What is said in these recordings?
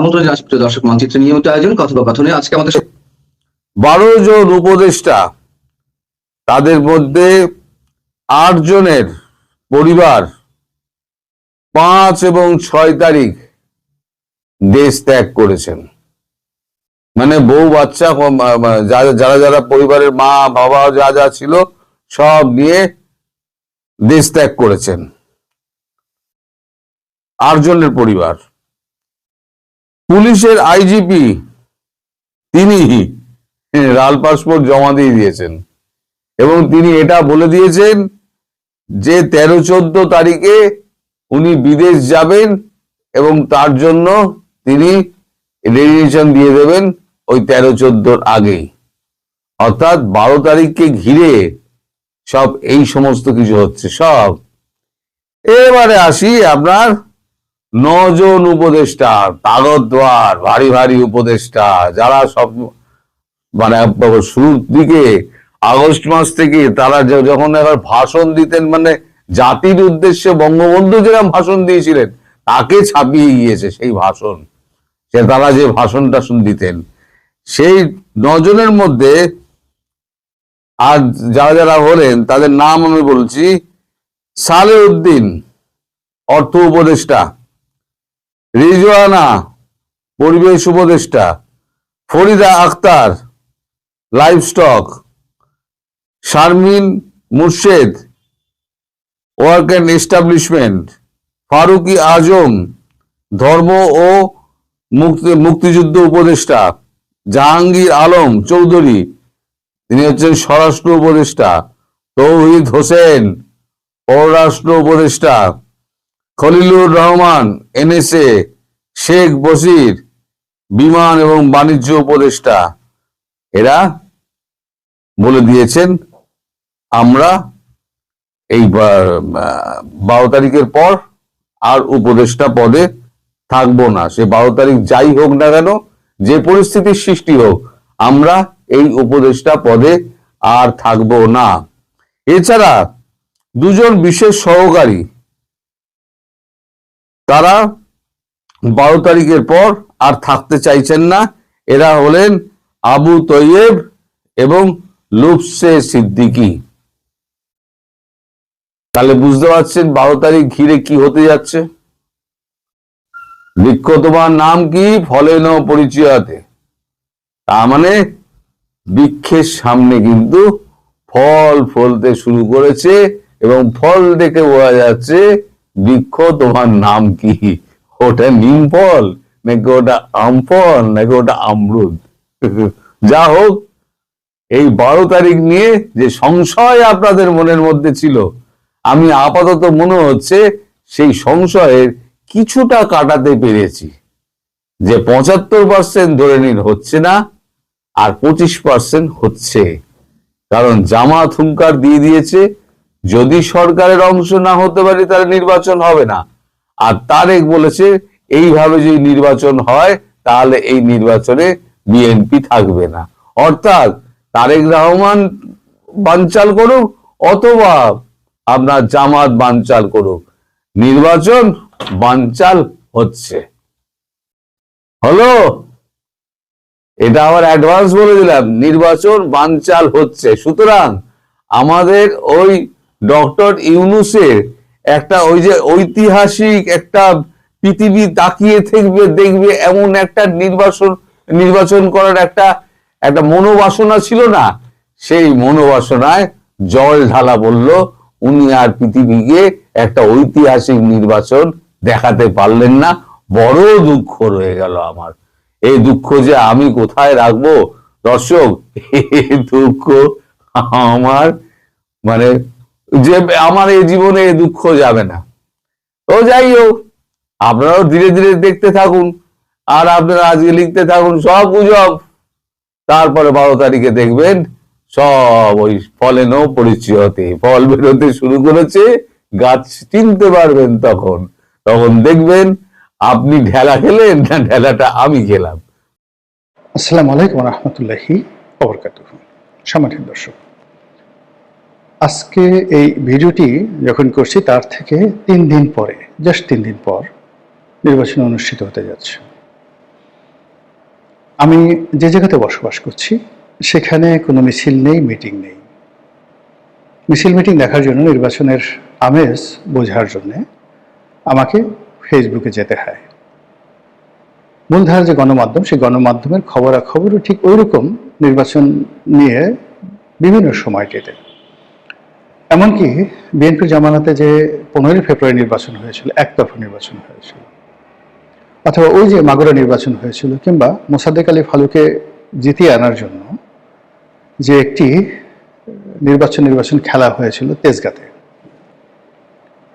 আমন্ত্রণ জানাচ্ছি প্রিয় দর্শক, মানচিত্রের নিয়মিত আয়োজন কথোপকথনে। আজকে আমাদের 12 জন উপদেষ্টা, তাদের মধ্যে 8 জনের পরিবার 5 এবং 6 তারিখ দেশ ত্যাগ করেছেন। মানে বউ বাচ্চা যারা যারা পরিবারের মা বাবা যা যা ছিল সব নিয়ে দেশ ত্যাগ করেছেন 8 জনের পরিবার। পুলিশের আইজিপি তিনি লাল পাসপোর্ট জমা দিয়ে দিয়েছেন এবং তিনি এটা বলে দিয়েছেন যে 13-14 তারিখে উনি বিদেশ যাবেন এবং তার জন্য তিনি রেজিগনেশন দিয়ে দেবেন ওই 13-14 আগেই, অর্থাৎ 12 তারিখকে ঘিরে সব এই সমস্ত কিছু হচ্ছে সব। এবারে আসি আপনার 9 জন উপদেষ্টা, তাগতওয়ার ভারী ভারী উপদেষ্টা, যারা সব মানে শুরুর দিকে আগস্ট মাস থেকে তারা যখন এবার ভাষণ দিতেন, মানে জাতির উদ্দেশ্যে বঙ্গবন্ধু যেরকম ভাষণ দিয়েছিলেন তাকে ছাপিয়ে গিয়েছে সেই ভাষণ, সে তারা যে ভাষণটা দিতেন। সেই 9 জনের মধ্যে আর যারা যারা হলেন তাদের নাম আমি বলছি: সালেউদ্দিন অর্থ উপদেষ্টা, রিজওয়ানা পরিবেশ উপদেষ্টা, Farida Akhtar livestock, Sharmin Murshed work and establishment, Faruki Azam ধর্ম ও মুক্তিযুদ্ধ উপদেষ্টা, জাহাঙ্গীর আলম চৌধুরী তিনি হচ্ছেন স্বরাষ্ট্র উপদেষ্টা, তৌহিদ হোসেন পররাষ্ট্র উপদেষ্টা, খলিলুর রহমান এনএসএ, শেখ বশির বিমান এবং বাণিজ্য উপদেষ্টা। এরা বলে দিয়েছেন আমরা এই 12 তারিখের পর আর উপদেষ্টা পদে থাকবো না। সে 12 তারিখ যাই হোক না কেন, যে পরিস্থিতির সৃষ্টি হোক, আমরা এই উপদেষ্টা পদে আর থাকবো না। এছাড়া 2 জন বিশেষ সহকারী, তারা 12 তারিখের পর আর থাকতে চাইছেন না। এরা হলেন আবু তৈয়েব এবং লুফসে সিদ্দিকী। তাহলে বুঝতে পারছেন 12 তারিখ ঘিরে কি হতে যাচ্ছে। বৃক্ষ তোমার নাম কি, ফলে ন পরিচয়াতে। তার মানে বৃক্ষের সামনে কিন্তু ফল ফলতে শুরু করেছে এবং ফল দেখে বোঝা যাচ্ছে বৃক্ষ তোমার নাম কি। ওটা নিম ফল নাকি ওটা আম ফল নাকি ওটা আমরুদ। যা হোক, এই 12 তারিখ নিয়ে যে সংশয় আপনাদের মনের মধ্যে ছিল, আমি আপাতত মনে হচ্ছে সেই সংশয়ের কিছুটা কাটাতে পেরেছি। যে 75% ধরে নিন হচ্ছে না, আর 25% হচ্ছে। কারণ জামাত হুঙ্কার দিয়ে দিয়েছে যদি সরকারের অংশ না হতে পারে তাহলে নির্বাচন হবে না। আর তারেক বলেছে এইভাবে যদি নির্বাচন হয় তাহলে এই নির্বাচনে বিএনপি থাকবে না। অর্থাৎ তারেক রহমান বানচাল করুক অথবা আপনার জামাত বানচাল করুক, নির্বাচন বানচাল হচ্ছে। হলো, এটা আবার অ্যাডভান্স বলে দিলাম, নির্বাচন বানচাল হচ্ছে। সুতরাং আমাদের ওই ডক্টর ইউনূসের একটা ওই যে ঐতিহাসিক একটা পৃথিবী তাকিয়ে থাকবে দেখবে এমন একটা নির্বাচন করার একটা মনোবাসনা ছিল না, সেই মনোবাসনায় জল ঢালা বলল। উনি আর পৃথিবীকে একটা ঐতিহাসিক নির্বাচন দেখাতে পারলেন না। বড় দুঃখ রয়ে গেল আমার। এই দুঃখ যে আমি কোথায় রাখবো দর্শক, এই দুঃখ আমার মানে যে আমার এই জীবনে এই দুঃখ যাবে না। তো যাই হোক, আপনারাও ধীরে ধীরে দেখতে থাকুন আর আপনারা আজকে লিখতে থাকুন সব গুজব। তারপরে 12 তারিখে দেখবেন সব ওই ফলে ন পরিচয়তে ফল বেরোতে শুরু করেছে, গাছ চিনতে পারবেন। তখন দেখবেন আপনি ঢেলা খেলেন না ঢেলাটা আমি খেলাম। আসসালামু আলাইকুম রহমতুল্লাহি ওয়াবারাকাতুহু। সম্মানিত দর্শক, আজকে এই ভিডিওটি যখন করছি তার থেকে 3 দিন পরে, জাস্ট 3 দিন পর নির্বাচন অনুষ্ঠিত হতে যাচ্ছে। আমি যে জায়গাতে বসবাস করছি সেখানে কোনো মিছিল নেই, মিটিং নেই। মিছিল মিটিং দেখার জন্য, নির্বাচনের আমেজ বোঝার জন্য আমাকে ফেসবুকে যেতে হয়। মূলধারা যে গণমাধ্যম, সেই গণমাধ্যমের খবরাখবরও ঠিক ওই রকম নির্বাচন নিয়ে বিভিন্ন সময়টিতে। এমনকি বিএনপির জামানাতে যে 15 ফেব্রুয়ারি নির্বাচন হয়েছিল, একতরফা নির্বাচন হয়েছিল, অথবা ওই যে মাগুরা নির্বাচন হয়েছিল, কিংবা মোসাদ্দেক আলী ফালুকে জিতিয়ে আনার জন্য যে একটি নির্বাচন খেলা হয়েছিল তেজগাঁতে,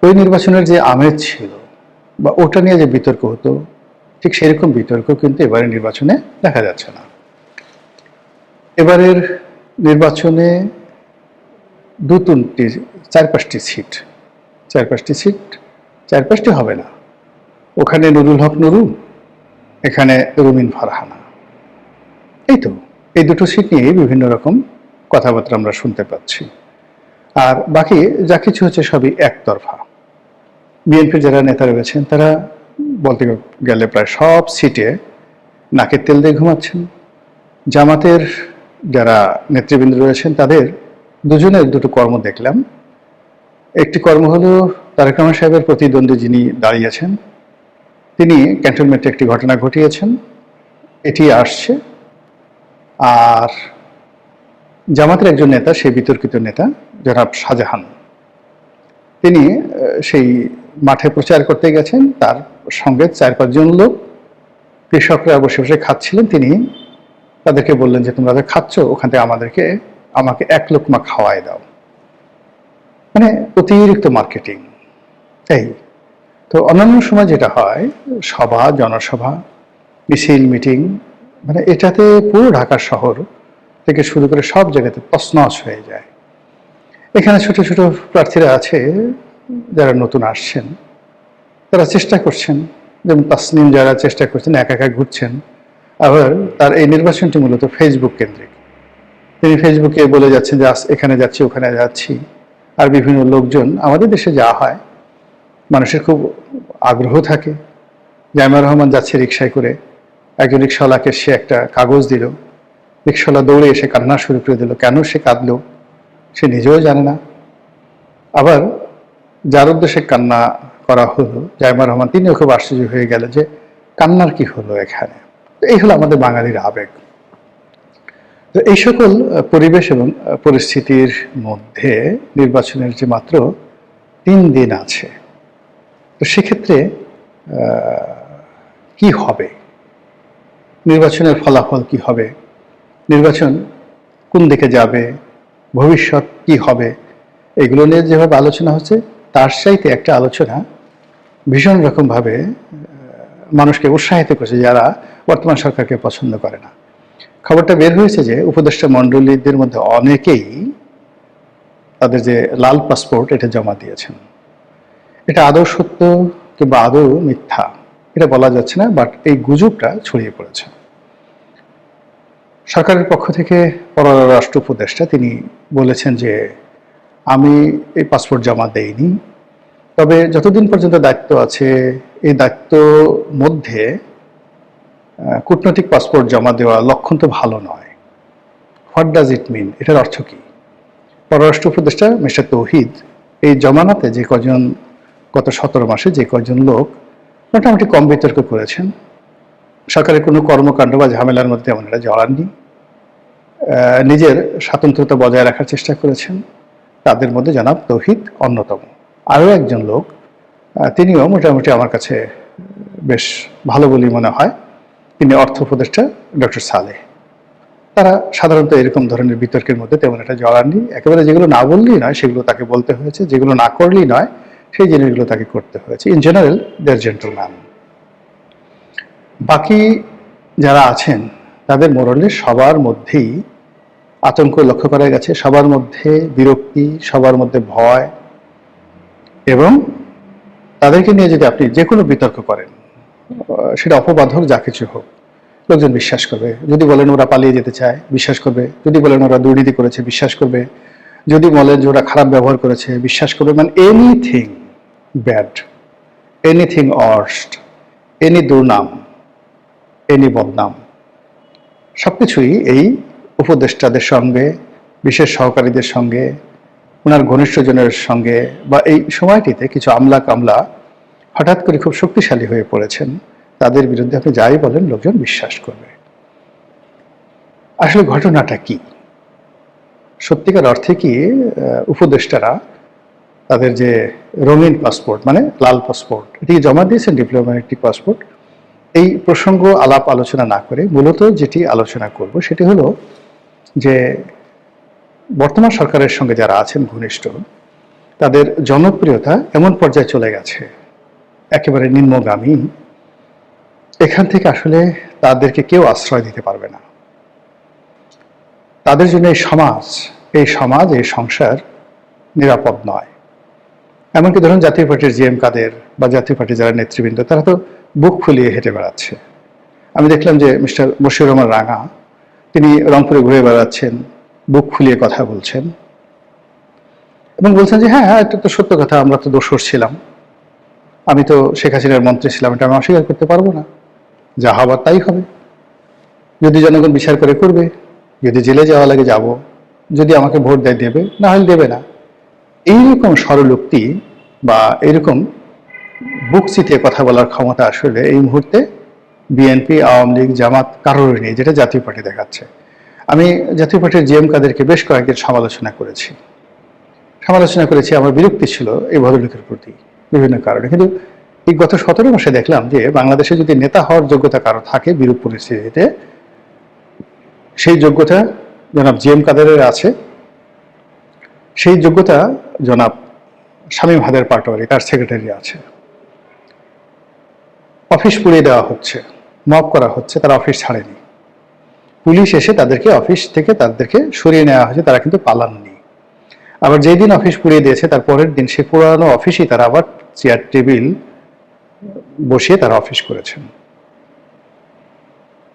ওই নির্বাচনের যে আমেজ ছিল বা ওটা নিয়ে যে বিতর্ক হতো, ঠিক সেরকম বিতর্ক কিন্তু এবারের নির্বাচনে দেখা যাচ্ছে না। এবারের নির্বাচনে চার-পাঁচটি সিট, চার-পাঁচটি হবে না, ওখানে নুরুল হক নুরু, এখানে রুমিন ফারহানা, এই দুটো সিট নিয়ে বিভিন্ন রকম কথাবার্তা আমরা শুনতে পাচ্ছি। আর বাকি যা কিছু হচ্ছে সবই একতরফা। বিএনপির যারা নেতা রয়েছেন তারা বলতে গেলে প্রায় সব সিটে নাকের তেল দিয়ে ঘুমাচ্ছেন। জামাতের যারা নেতৃবৃন্দ রয়েছেন তাদের দুজনের দুটো কর্ম দেখলাম। একটি কর্ম হলো তারেক রহমান সাহেবের প্রতিদ্বন্দ্বী যিনি দাঁড়িয়েছেন, তিনি ক্যান্টনমেন্টে একটি ঘটনা ঘটিয়েছেন, এটি আসছে। আর জামাতের একজন নেতা, সেই বিতর্কিত নেতা জনাব শাহজাহান, তিনি সেই মাঠে প্রচার করতে গেছেন, তার সঙ্গে 4-5 জন লোক, কৃষকরা বসে বসে খাচ্ছিলেন। তিনি তাদেরকে বললেন যে তোমরা খাচ্ছ, ওখান থেকে আমাকে 1 লোকমা খাওয়াই দাও। মানে অতিরিক্ত মার্কেটিং। তো অন্যান্য সময় যেটা হয়, সভা, জনসভা, মিছিল, মিটিং, মানে এটাতে পুরো ঢাকা শহর থেকে শুরু করে সব জায়গাতে তছনছ হয়ে যায়। এখানে ছোট ছোট প্রার্থীরা আছে যারা নতুন আসছেন, তারা চেষ্টা করছেন, যেমন তাসনিম যারা চেষ্টা করছেন, একা একা ঘুরছেন। আবার তার এই নির্বাচনটি মূলত ফেসবুক কেন্দ্রিক। তিনি ফেসবুকে বলে যাচ্ছেন যে এখানে যাচ্ছি, ওখানে যাচ্ছি। আর বিভিন্ন লোকজন, আমাদের দেশে যা হয়, মানুষের খুব আগ্রহ থাকে। জাইমা রহমান যাচ্ছে রিক্সায় করে, একজন রিক্সাওয়ালাকে সে একটা কাগজ দিল, রিক্সাওয়ালা দৌড়ে এসে কান্না শুরু করে দিল। কেন সে কাঁদলো সে নিজেও জানে না। আবার যার উদ্দেশ্যে কান্না করা হলো, জাইমা রহমান, তিনিও খুব আশ্চর্য হয়ে গেল যে কান্নার কি হলো এখানে। এই হলো আমাদের বাঙালির আবেগ। তো এই সকল পরিবেশ এবং পরিস্থিতির মধ্যে নির্বাচনের যে মাত্র 3 দিন আছে, তো সেক্ষেত্রে কি হবে, নির্বাচনের ফলাফল কি হবে, নির্বাচন কোন দিকে যাবে, ভবিষ্যৎ কি হবে, এগুলো নিয়ে যেভাবে আলোচনা হচ্ছে, তার চাইতে একটা আলোচনা ভীষণ রকমভাবে মানুষকে উৎসাহিত করছে যারা বর্তমান সরকারকে পছন্দ করে না। খবরটা বের হয়েছে যে উপদেষ্টা মণ্ডলীদের মধ্যে অনেকেই তাদের যে লাল পাসপোর্ট এটা জমা দিয়েছেন। এটা আদৌ সত্য কিংবা আদৌ মিথ্যা এটা বলা যাচ্ছে না, বাট এই গুজবটা ছড়িয়ে পড়েছে। সরকারের পক্ষ থেকে পররাষ্ট্র উপদেষ্টা তিনি বলেছেন যে আমি এই পাসপোর্ট জমা দেইনি, তবে যতদিন পর্যন্ত দায়িত্ব আছে এই দায়িত্ব মধ্যে কূটনৈতিক পাসপোর্ট জমা দেওয়া লক্ষণ তো ভালো নয়। হোয়াট ডাজ ইট মিন, এটার অর্থ কি? পররাষ্ট্র উপদেষ্টা মিস্টার তৌহিদ এই জমানাতে যে কজন, গত 17 মাসে যে কজন লোক মোটামুটি কম বিতর্ক করেছেন, সরকারের কোনো কর্মকাণ্ড বা ঝামেলার মধ্যে ওনারা জড়াননি, নিজের স্বাতন্ত্র্যতা বজায় রাখার চেষ্টা করেছেন, তাদের মধ্যে জনাব তৌহিদ অন্যতম। আরও একজন লোক, তিনিও মোটামুটি আমার কাছে বেশ ভালো বলেই মনে হয়, তিনি অর্থ উপদেষ্টা ডক্টর সালেহ। তারা সাধারণত এরকম ধরনের বিতর্কের মধ্যে তেমন একটা জড়াননি। একেবারে যেগুলো না বললেই নয় সেগুলো তাকে বলতে হয়েছে, যেগুলো না করলেই নয় সেই জিনিসগুলো তাকে করতে হয়েছে। In general they are gentleman. বাকি যারা আছেন তাদের মোরালে সবার মধ্যেই আতঙ্ক লক্ষ্য করা গেছে, সবার মধ্যে বিরক্তি, সবার মধ্যে ভয়, এবং তাদেরকে নিয়ে যদি আপনি যে কোনো বিতর্ক করেন, সেটা অপবাদ হোক, যা কিছু হোক, লোকজন বিশ্বাস করবে। যদি বলেন ওরা পালিয়ে যেতে চায়, বিশ্বাস করবে। যদি বলেন ওরা দুর্নীতি করেছে, বিশ্বাস করবে। যদি বলেন যে ওরা খারাপ ব্যবহার করেছে, বিশ্বাস করবে। মানে এনিথিং ব্যাড, এনিথিং অর্স্ট, এনি দুর্নাম, এনি বদনাম, সবকিছুই এই উপদেষ্টাদের সঙ্গে, বিশেষ সহকারীদের সঙ্গে, ওনার ঘনিষ্ঠজনের সঙ্গে, বা এই সময়টিতে কিছু আমলা কামলা হঠাৎ করে খুব শক্তিশালী হয়ে পড়েছেন, তাদের বিরুদ্ধে আপনি যাই বলেন লোকজন বিশ্বাস করবে। আসলে ঘটনাটা কি? সত্যিকার অর্থে কি উপদেষ্টারা তাদের যে রঙিন পাসপোর্ট, মানে লাল পাসপোর্ট, এটি জমা দিয়েছেন ডিপ্লোম্যাটিক পাসপোর্ট? এই প্রসঙ্গ আলাপ আলোচনা না করে মূলত যেটি আলোচনা করব সেটি হলো যে বর্তমান সরকারের সঙ্গে যারা আছেন ঘনিষ্ঠ, তাদের জনপ্রিয়তা এমন পর্যায়ে চলে গেছে, একেবারে নিম্নগামী। এখান থেকে আসলে তাদেরকে কেউ আশ্রয় দিতে পারবে না। তাদের জন্য এই সমাজ, এই সংসার নিরাপদ নয়। এমনকি ধরুন জাতীয় পার্টির জিএম কাদের বা জাতীয় পার্টির যারা নেতৃবৃন্দ, তারা তো বুক ফুলিয়ে হেঁটে বেড়াচ্ছে। আমি দেখলাম যে মিস্টার বশির রহমান রাঙা, তিনি রংপুরে ঘুরে বেড়াচ্ছেন, বুক ফুলিয়ে কথা বলছেন এবং বলছেন যে হ্যাঁ, এটা তো সত্য কথা, আমরা তো দোষর ছিলাম, আমি তো শেখ হাসিনার মন্ত্রী ছিলাম, এটা আমি অস্বীকার করতে পারবো না, যা হবার তাই হবে, যদি জনগণ বিচার করে করবে, যদি জেলে যাওয়া লাগে যাব, যদি আমাকে ভোট দেয় দেবে, না হলে দেবে না। এইরকম স্বরলোক্তি বা এরকম বুক চিতিয়ে কথা বলার ক্ষমতা আসলে এই মুহূর্তে বিএনপি, আওয়ামী লীগ, জামাত কারোর নেই, যেটা জাতীয় পার্টি দেখাচ্ছে। আমি জাতীয় পার্টির জিএম কাদেরকে বেশ কয়েকদিন সমালোচনা করেছি, আমার বিরক্তি ছিল এই ভদ্রলোকের প্রতি বিভিন্ন কারণে। কিন্তু এই গত 17 মাসে দেখলাম যে বাংলাদেশে যদি নেতা হওয়ার যোগ্যতা কারো থাকে বিরূপ পরিস্থিতিতে, সেই যোগ্যতা জনাব জিএম কাদেরের আছে, সেই যোগ্যতা জনাব শামীম হায়দার পাটোয়ারি, তার সেক্রেটারি আছে। অফিস পুড়িয়ে দেওয়া হচ্ছে, মব করা হচ্ছে, তারা অফিস ছাড়েনি, পুলিশ এসে তাদেরকে অফিস থেকে তাদেরকে সরিয়ে নেওয়া হয়েছে, তারা কিন্তু পালাননি। আবার যেই দিন অফিস পুড়িয়ে দিয়েছে তার পরের দিন সে পুরানো অফিসেই তারা আবার চেয়ার টেবিল বসিয়ে তারা অফিস করেছেন।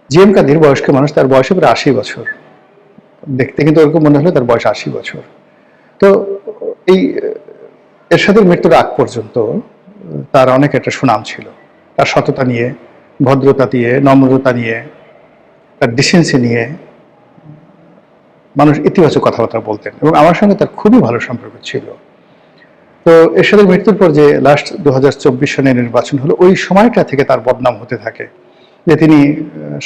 জিএম কাদের বয়স্ক মানুষ, তার বয়স প্রায় 80 বছর, দেখতে কিন্তু ওরকম মনে হলো তার বয়স 80 বছর। তো এই এরশাদের মৃত্যুর আগ পর্যন্ত তার অনেক একটা সুনাম ছিল, তার সততা নিয়ে, ভদ্রতা দিয়ে, নম্রতা নিয়ে, তার ডিসেন্সি নিয়ে মানুষ ইতিবাচক কথাবার্তা বলতেন এবং আমার সঙ্গে তার খুবই ভালো সম্পর্ক ছিল। তো এরশাদের মৃত্যুর পর যে লাস্ট 2024 সনে নির্বাচন হলো, ওই সময়টা থেকে তার বদনাম হতে থাকে যে তিনি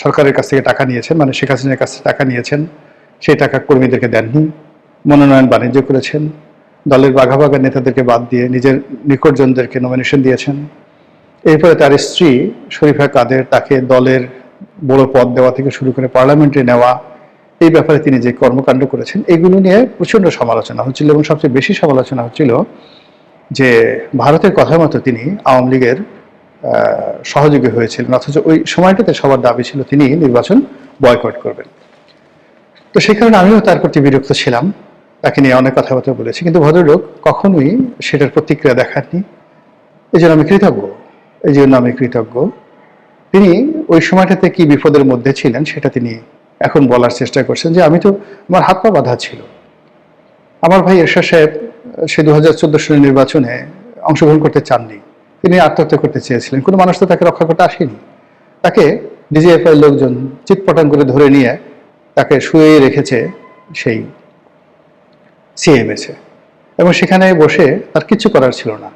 সরকারের কাছ থেকে টাকা নিয়েছেন, মানে শেখ হাসিনার কাছ থেকে টাকা নিয়েছেন, সেই টাকা কর্মীদেরকে দেননি, মনোনয়ন বাণিজ্য করেছেন, দলের বাঘা বাঘা নেতাদেরকে বাদ দিয়ে নিজের নিকটজনদেরকে নমিনেশন দিয়েছেন। এরপরে তার স্ত্রী শরীফা কাদের, তাকে দলের বড় পদ দেওয়া থেকে শুরু করে পার্লামেন্টে নেওয়া, এই ব্যাপারে তিনি যে কর্মকাণ্ড করেছেন, এগুলো নিয়ে প্রচন্ড সমালোচনা হচ্ছিল এবং সবচেয়ে বেশি সমালোচনা হচ্ছিল যে ভারতের কথা মতো তিনি আওয়ামী লীগের সহযোগী হয়েছিলেন, অথচ ওই সময়টাতে সবার দাবি ছিল তিনি নির্বাচন বয়কট করবেন। তো সেই কারণে আমিও তার প্রতি বিরক্ত ছিলাম, তাকে নিয়ে অনেক কথাবার্তা বলেছি, কিন্তু ভদ্রলোক কখনোই সেটার প্রতিক্রিয়া দেখাননি। এই জন্য আমি কৃতজ্ঞ। তিনি ওই সময়টাতে কি বিপদের মধ্যে ছিলেন সেটা তিনি এখন বলার চেষ্টা করছেন যে আমি তো, আমার হাত পা বাঁধা ছিল। আমার ভাই এরশাদ সাহেব সে 2014 সালের নির্বাচনে অংশগ্রহণ করতে চাননি, তিনি আত্মহত্যা করতে চেয়েছিলেন, কোনো মানুষ তো তাকে রক্ষা করতে আসেনি। তাকে ডিজিএফআই লোকজন চিৎপটাং করে ধরে নিয়ে তাকে শুয়ে রেখেছে সেই সিএমএসে, এবং সেখানে বসে তার কিচ্ছু করার ছিল না,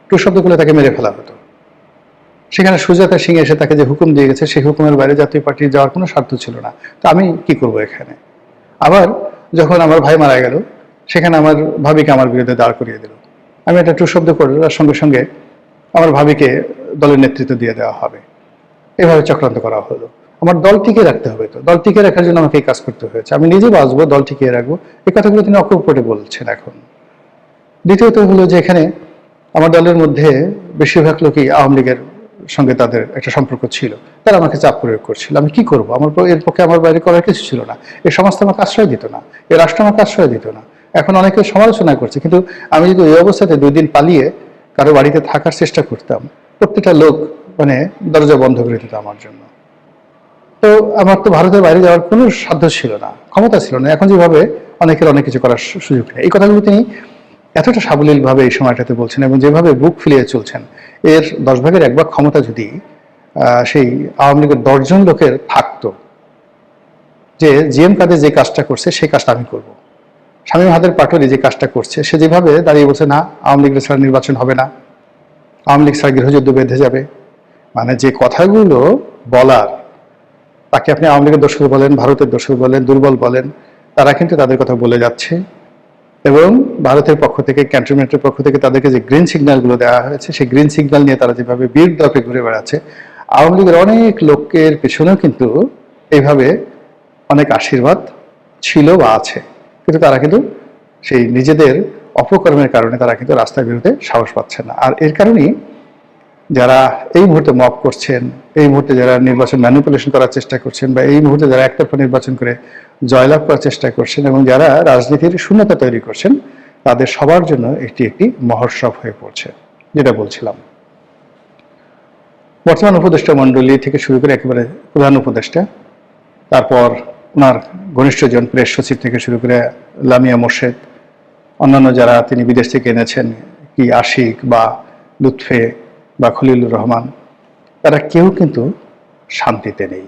টু শব্দ করলে তাকে মেরে ফেলা হতো। সেখানে সুজাতা সিং এসে তাকে যে হুকুম দিয়ে গেছে, সেই হুকুমের বাইরে জাতীয় পার্টির যাওয়ার কোনো স্বার্থ ছিল না। তো আমি কি করব এখানে? আবার যখন আমার ভাই মারা গেল, সেখানে আমার ভাবিকে আমার বিরুদ্ধে দাঁড় করিয়ে দিল। আমি একটা টু শব্দ করে তার সঙ্গে সঙ্গে আমার ভাবিকে দলের নেতৃত্ব দিয়ে দেওয়া হবে, এভাবে চক্রান্ত করা হলো। আমার দল টিকিয়ে রাখতে হবে, তো দল টিকিয়ে রাখার জন্য আমাকে এই কাজ করতে হয়েছে, আমি নিজে বাঁচবো, দল টিকিয়ে রাখবো, এই কথাগুলো তিনি অকপটে বলছেন এখন। দ্বিতীয়ত হলো যে এখানে আমার দলের মধ্যে বেশিরভাগ লোকই আওয়ামী লীগের সঙ্গে তাদের একটা সম্পর্ক ছিল, তারা আমাকে চাপ প্রয়োগ করছিল। আমি কি করব? এর পক্ষে আমার বাইরে করার কিছু ছিল না। এই সমাজটা আমাকে আশ্রয় দিত না, এই রাষ্ট্র আমাকে আশ্রয় দিত না। এখন অনেকে সমালোচনা করছে, কিন্তু আমি যদি ওই অবস্থাতে 2 দিন পালিয়ে কারো বাড়িতে থাকার চেষ্টা করতাম, প্রত্যেকটা লোক মানে দরজা বন্ধ করে দিত আমার জন্য। তো আমার তো ভারতের বাইরে যাওয়ার কোনো সাধ্য ছিল না, ক্ষমতা ছিল না। এখন যেভাবে অনেকের অনেক কিছু করার সুযোগ নেই, এই কথাগুলো তিনি এতটা সাবলীলভাবে এই সময়টাতে বলছেন এবং যেভাবে বুক ফুলিয়ে চলছেন, এর 10 ভাগের 1 ভাগ ক্ষমতা যদি সেই আওয়ামী লীগের 10 জন লোকের থাকতো, যে জিএম কাদের যে কাজটা করছে সেই কাজটা আমি করব। শামীম হায়দার পাটোয়ারি যে কাজটা করছে সে যেভাবে দাঁড়িয়ে বলছে না আওয়ামী লীগের ছাড়া নির্বাচন হবে না, আওয়ামী লীগ ছাড়া গৃহযুদ্ধ বেঁধে যাবে, মানে যে কথাগুলো বলার, তাকে আপনি আওয়ামী লীগের দোষর বলেন, ভারতের দোষর বলেন, দুর্বল বলেন, তারা কিন্তু তাদের কথা বলে যাচ্ছে। এবং ভারতের পক্ষ থেকে, ক্যান্টনমেন্টের পক্ষ থেকে তাদেরকে যে গ্রিন সিগন্যালগুলো দেওয়া হয়েছে সেই গ্রিন সিগন্যাল নিয়ে তারা যেভাবে বীর দপে ঘুরে বেড়াচ্ছে, আওয়ামী লীগের অনেক লোকের পেছনেও কিন্তু এইভাবে অনেক আশীর্বাদ ছিল বা আছে, কিন্তু তারা কিন্তু সেই নিজেদের অপকর্মের কারণে তারা কিন্তু রাস্তার বিরুদ্ধে সাহস পাচ্ছে না। আর এর কারণেই যারা এই মুহূর্তে মব করছেন, এই মুহূর্তে যারা নির্বাচন ম্যানিপুলেশন করার চেষ্টা করছেন, বা এই মুহূর্তে যারা একতরফা নির্বাচন করে জয়লাভ করার চেষ্টা করছেন এবং যারা রাজনীতির শূন্যতা তৈরি করছেন, তাদের সবার জন্য এটি একটি মহোৎসব হয়ে পড়ছে। যেটা বলছিলাম, বর্তমান উপদেষ্টা মণ্ডলী থেকে শুরু করে একেবারে প্রধান উপদেষ্টা, তারপর ওনার ঘনিষ্ঠজন প্রেস সচিব থেকে শুরু করে লামিয়া মোর্শেদ, অন্যান্য যারা তিনি বিদেশ থেকে এনেছেন, কি আশিক বা লুৎফে বা খলিলুর রহমান, তারা কেউ কিন্তু শান্তিতে নেই।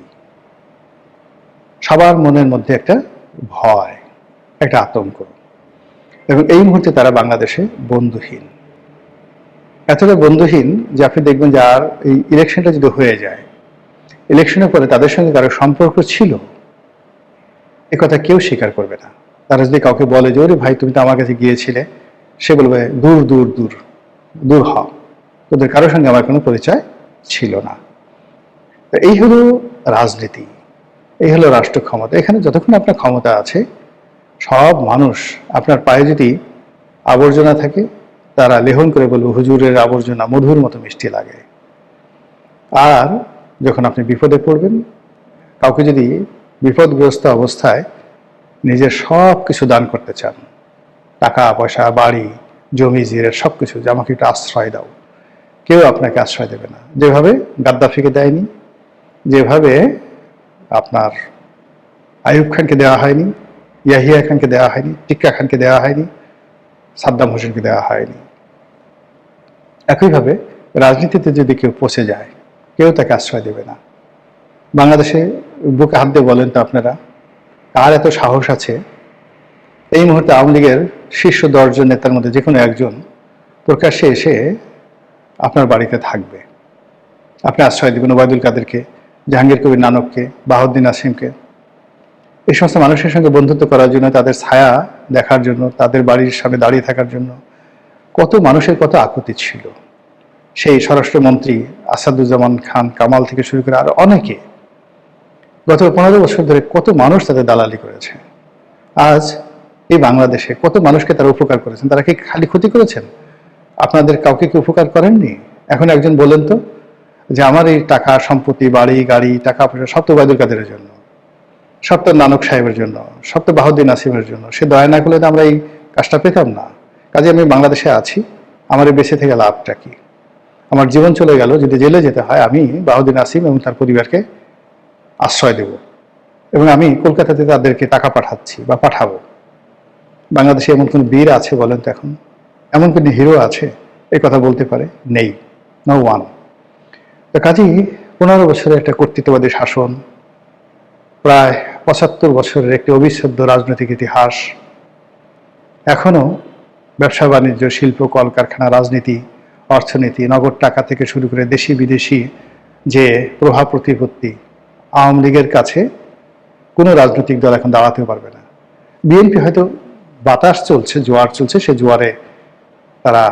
সবার মনের মধ্যে একটা ভয়, একটা আতঙ্ক, এবং এই মুহূর্তে তারা বাংলাদেশে বন্ধুহীন, এতটা বন্ধুহীন যে আপনি দেখবেন যে আর এই ইলেকশনটা যদি হয়ে যায়, ইলেকশনের পরে তাদের সঙ্গে কারো সম্পর্ক ছিল এ কথা কেউ স্বীকার করবে না। তারা যদি কাউকে বলে যে ওরে ভাই তুমি তো আমার কাছে গিয়েছিলে, সে বলবে দূর দূর দূর দূর হ, তোদের কারোর সঙ্গে আমার কোনো পরিচয় ছিল না। এই হলো রাজনীতি, এই হলো রাষ্ট্র ক্ষমতা। এখানে যতক্ষণ আপনার ক্ষমতা আছে, সব মানুষ আপনার পায়ে যদি আবর্জনা থাকে, তারা লেহন করে বলবে হুজুরের আবর্জনা মধুর মতো মিষ্টি লাগে। আর যখন আপনি বিপদে পড়বেন, কাউকে যদি বিপদগ্রস্ত অবস্থায় নিজের সব কিছু দান করতে চান, টাকা পয়সা, বাড়ি, জমি জিরে সব কিছু, যে আমাকে একটু আশ্রয় দাও, কেউ আপনাকে আশ্রয় দেবে না। যেভাবে গাদ্দাফিকে দেয়নি, যেভাবে আপনার আইয়ুব খানকে দেওয়া হয়নি, ইয়াহিয়া খানকে দেওয়া হয়নি, টিক্কা খানকে দেওয়া হয়নি, সাদ্দাম হোসেনকে দেওয়া হয়নি, একইভাবে রাজনীতিতে যদি কেউ পচে যায়, কেউ তাকে আশ্রয় দেবে না। বাংলাদেশে বুকে হাত দিয়ে বলেন তো আপনারা, কার এত সাহস আছে এই মুহূর্তে আওয়ামী লীগের শীর্ষ 10 জন নেতার মধ্যে যে কোনো একজন প্রকাশ্যে এসে আপনার বাড়িতে থাকবে, আপনি আশ্রয় দেবেন ওবায়দুল কাদেরকে, জাহাঙ্গীর কবির নানককে, বাহাউদ্দিন আসিমকে, এই সমস্ত মানুষের সঙ্গে বন্ধুত্ব করার জন্য, তাদের ছায়া দেখার জন্য, তাদের বাড়ির সামনে দাঁড়িয়ে থাকার জন্য কত মানুষের কত আকুতি ছিল। সেই স্বরাষ্ট্রমন্ত্রী আসাদুজ্জামান খান কামাল থেকে শুরু করে আর অনেকে গত 15 বছর ধরে কত মানুষ তাদের দালালি করেছে। আজ এই বাংলাদেশে কত মানুষকে তারা উপকার করেছেন, তারা কি খালি ক্ষতি করেছেন? আপনাদের কাউকে কি উপকার করেননি? এখন একজন বলেন তো যে আমার এই টাকা সম্পত্তি, বাড়ি গাড়ি, টাকা পয়সা সব তো ওবায়দুল কাদেরের জন্য, সব তো নানক সাহেবের জন্য, সব তো বাহাউদ্দিন আসিমের জন্য। সে দয়া না করলে তো আমরা এই কাজটা পেতাম না। কাজে আমি বাংলাদেশে আছি, আমার এই বেঁচে থেকে লাভটা কি? আমার জীবন চলে গেল, যদি জেলে যেতে হয় আমি বাহাউদ্দিন আসিম এবং তার পরিবারকে আশ্রয় দেব, এবং আমি কলকাতাতে তাদেরকে টাকা পাঠাচ্ছি বা পাঠাবো। বাংলাদেশে এমন কোন বীর আছে বলেন তো এখন? এমন কোন হিরো আছে এই কথা বলতে পারে? নেই, নো ওয়ান। তো কাজেই 15 বছরের একটা কর্তৃত্ববাদী শাসন, প্রায় 75 বছরের একটি অবিচ্ছেদ্য রাজনৈতিক ইতিহাস, এখনো ব্যবসা বাণিজ্য, শিল্প, কলকারখানা, রাজনীতি, অর্থনীতি, নগদ টাকা থেকে শুরু করে দেশি বিদেশি যে প্রভাব প্রতিপত্তি, আওয়ামী লীগের কাছে কোনো রাজনৈতিক দল এখন দাঁড়াতেও পারবে না। বিএনপি হয়তো বাতাস চলছে, জোয়ার চলছে, সে জোয়ারে তারা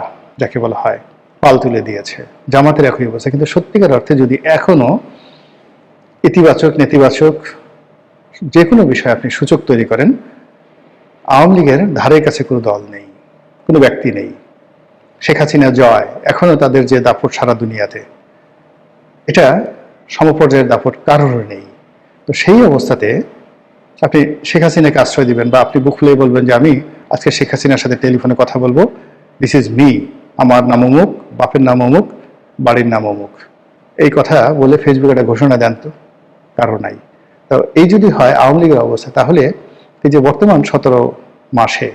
যাকে বলা হয় পাল তুলে দিয়েছে। জামাতের একই অবস্থা। কিন্তু সত্যিকার অর্থে যদি এখনো ইতিবাচক নেতিবাচক যে কোনো বিষয়ে আপনি সূচক তৈরি করেন, আওয়ামী লীগের ধারে কাছে কোনো দল নেই, কোনো ব্যক্তি নেই। শেখ হাসিনা জয়, এখনো তাদের যে দাপট সারা দুনিয়াতে, এটা সমপর্যায়ের দাপট কারোর নেই। তো সেই অবস্থাতে আপনি শেখ হাসিনাকে আশ্রয় দিবেন, বা আপনি বুক খুলে বলবেন যে আমি আজকে শেখ হাসিনার সাথে টেলিফোনে কথা বলবো, দিস ইজ মি, আমার নাম অমুক, বাপের নাম অমুক, বাড়ির নাম অমুক, এই কথা বলে ফেসবুকে একটা ঘোষণা দেন তো? কারো নাই। তো এই যদি হয় আওয়ামী লীগের অবস্থা, তাহলে এই যে বর্তমান 17 মাসে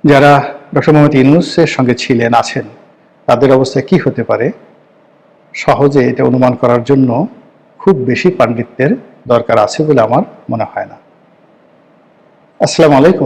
যারা ডক্টর মোহাম্মদ ইউনূসের সঙ্গে ছিলেন, আছেন, তাদের অবস্থা কি হতে পারে সহজে এটা অনুমান করার জন্য খুব বেশি পাণ্ডিত্যের দরকার আছে বলে আমার মনে হয় না। আসসালামু আলাইকুম।